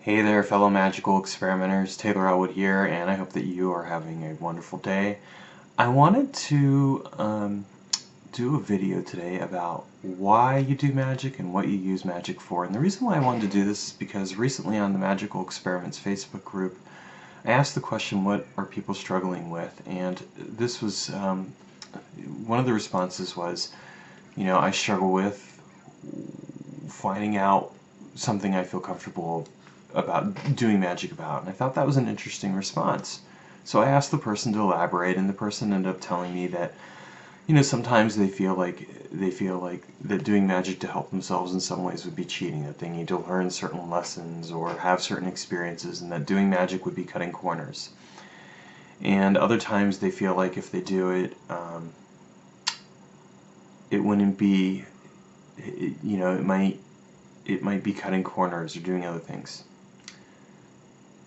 Hey there, fellow magical experimenters. Taylor Elwood here, and I hope that you are having a wonderful day. I wanted to do a video today about why you do magic and what you use magic for. And the reason why I wanted to do this is because recently on the Magical Experiments Facebook group, I asked the question, what are people struggling with? And this was, one of the responses was, I struggle with finding out something I feel comfortable about doing magic about. And I thought that was an interesting response. So I asked the person to elaborate, and the person ended up telling me that, sometimes they feel like that doing magic to help themselves in some ways would be cheating, that they need to learn certain lessons or have certain experiences, and that doing magic would be cutting corners. And other times they feel like if they do it, it wouldn't be, it might be cutting corners or doing other things.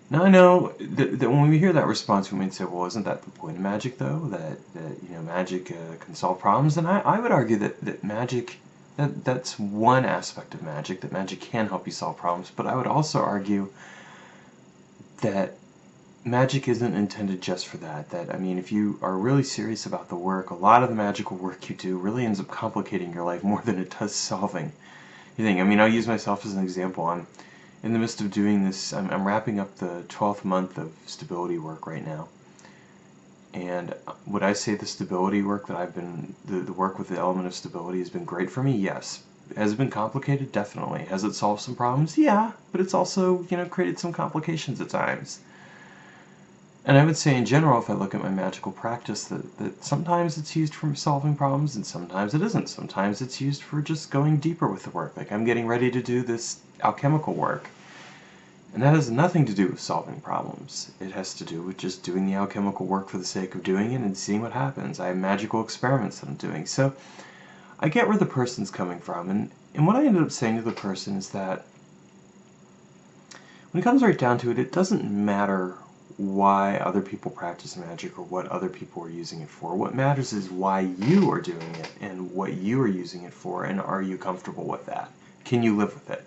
Now I know that when we hear that response, we might say, well, isn't that the point of magic, though? That magic can solve problems? And I would argue that magic, that's one aspect of magic, that magic can help you solve problems. But I would also argue that magic isn't intended just for that. I mean, if you are really serious about the work, a lot of the magical work you do really ends up complicating your life more than it does solving. You think, I mean, I'll use myself as an example. I'm in the midst of doing this, I'm wrapping up the 12th month of stability work right now. And would I say the stability work that I've been, the work with the element of stability has been great for me? Yes. Has it been complicated? Definitely. Has it solved some problems? Yeah. But it's also, created some complications at times. And I would say in general, if I look at my magical practice, that sometimes it's used for solving problems and sometimes it isn't. Sometimes it's used for just going deeper with the work. Like I'm getting ready to do this alchemical work. And that has nothing to do with solving problems. It has to do with just doing the alchemical work for the sake of doing it and seeing what happens. I have magical experiments that I'm doing. So I get where the person's coming from. And what I ended up saying to the person is that when it comes right down to it, it doesn't matter why other people practice magic or what other people are using it for. What matters is why you are doing it and what you are using it for, and are you comfortable with that? Can you live with it?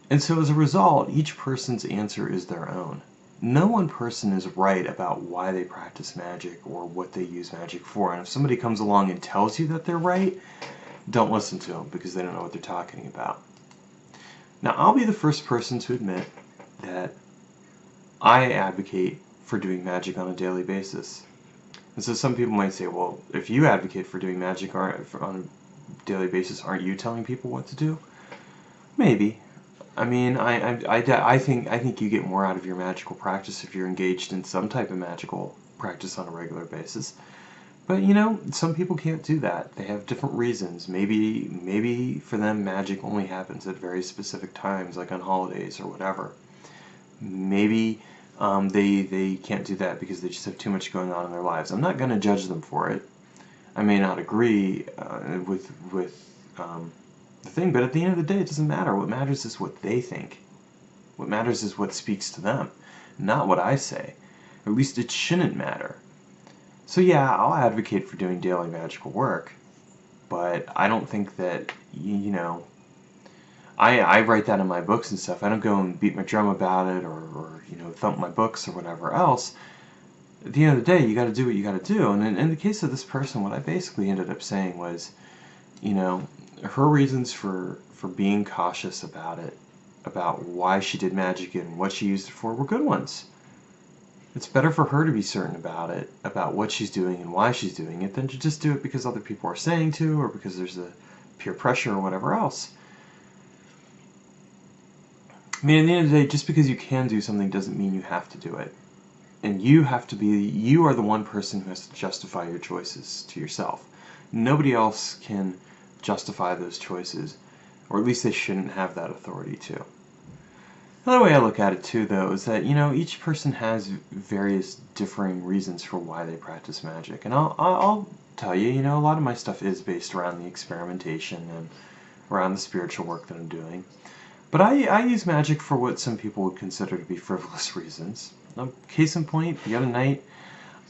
And so as a result, each person's answer is their own. No one person is right about why they practice magic or what they use magic for. And if somebody comes along and tells you that they're right, don't listen to them because they don't know what they're talking about. Now, I'll be the first person to admit that I advocate for doing magic on a daily basis. And so some people might say, well, if you advocate for doing magic on a daily basis, aren't you telling people what to do? Maybe. I mean, I think you get more out of your magical practice if you're engaged in some type of magical practice on a regular basis. But some people can't do that. They have different reasons. Maybe for them magic only happens at very specific times, like on holidays or whatever. Maybe they can't do that because they just have too much going on in their lives. I'm not going to judge them for it. I may not agree with the thing, but at the end of the day, it doesn't matter. What matters is what they think. What matters is what speaks to them, not what I say. Or at least it shouldn't matter. So yeah, I'll advocate for doing daily magical work, but I don't think that, I write that in my books and stuff. I don't go and beat my drum about it or thump my books or whatever else. At the end of the day, you got to do what you got to do. And in the case of this person, what I basically ended up saying was, her reasons for being cautious about it, about why she did magic and what she used it for, were good ones. It's better for her to be certain about it, about what she's doing and why she's doing it, than to just do it because other people are saying to, or because there's a peer pressure or whatever else. I mean, at the end of the day, just because you can do something doesn't mean you have to do it. And you are the one person who has to justify your choices to yourself. Nobody else can justify those choices, or at least they shouldn't have that authority to. Another way I look at it too, though, is that each person has various differing reasons for why they practice magic, and I'll tell you, a lot of my stuff is based around the experimentation and around the spiritual work that I'm doing. But I use magic for what some people would consider to be frivolous reasons. Case in point, the other night,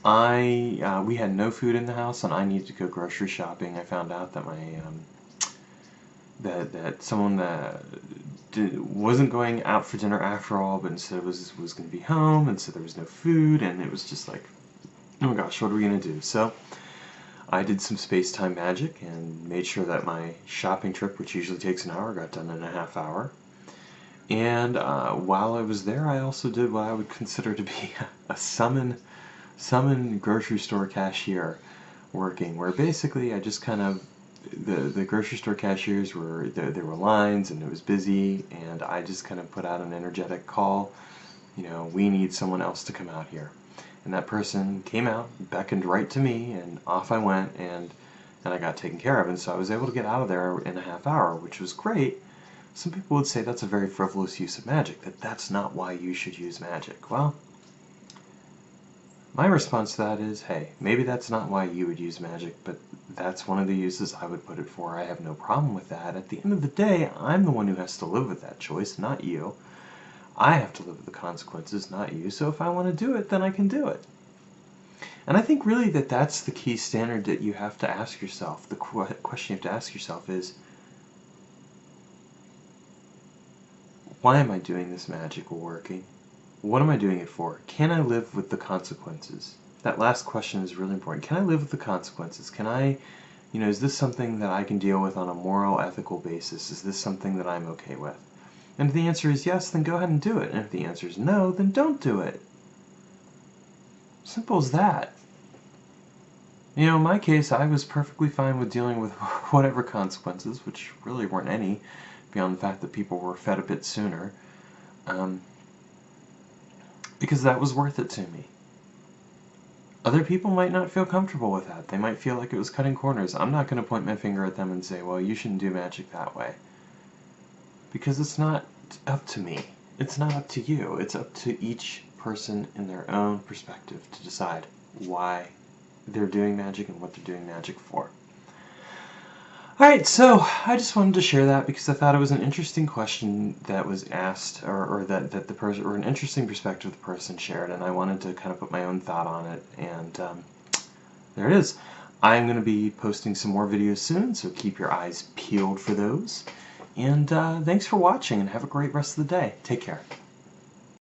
we had no food in the house, and I needed to go grocery shopping. I found out that my that someone that wasn't going out for dinner after all, but instead was going to be home, and so there was no food, and it was just like, oh my gosh, what are we going to do? So I did some space-time magic and made sure that my shopping trip, which usually takes an hour, got done in a half hour. And while I was there, I also did what I would consider to be a summon grocery store cashier working, where basically I just kind of, the grocery store cashiers were, there were lines and it was busy, and I just kind of put out an energetic call, you know, we need someone else to come out here. And that person came out, beckoned right to me, and off I went, and I got taken care of. And so I was able to get out of there in a half hour, which was great. Some people would say that's a very frivolous use of magic, that that's not why you should use magic. Well, my response to that is, hey, maybe that's not why you would use magic, but that's one of the uses I would put it for. I have no problem with that. At the end of the day, I'm the one who has to live with that choice, not you. I have to live with the consequences, not you. So if I want to do it, then I can do it. And I think really that's the key standard that you have to ask yourself. The question you have to ask yourself is, why am I doing this magical working? What am I doing it for? Can I live with the consequences? That last question is really important. Can I live with the consequences? Can I, is this something that I can deal with on a moral, ethical basis? Is this something that I'm okay with? And if the answer is yes, then go ahead and do it. And if the answer is no, then don't do it. Simple as that. In my case, I was perfectly fine with dealing with whatever consequences, which really weren't any, beyond the fact that people were fed a bit sooner, because that was worth it to me. Other people might not feel comfortable with that. They might feel like it was cutting corners. I'm not going to point my finger at them and say, well, you shouldn't do magic that way. Because it's not up to me. It's not up to you. It's up to each person in their own perspective to decide why they're doing magic and what they're doing magic for. Alright, so I just wanted to share that because I thought it was an interesting question that was asked, or that the person, or an interesting perspective the person shared, and I wanted to kind of put my own thought on it, and there it is. I'm going to be posting some more videos soon, so keep your eyes peeled for those. And thanks for watching, and have a great rest of the day. Take care.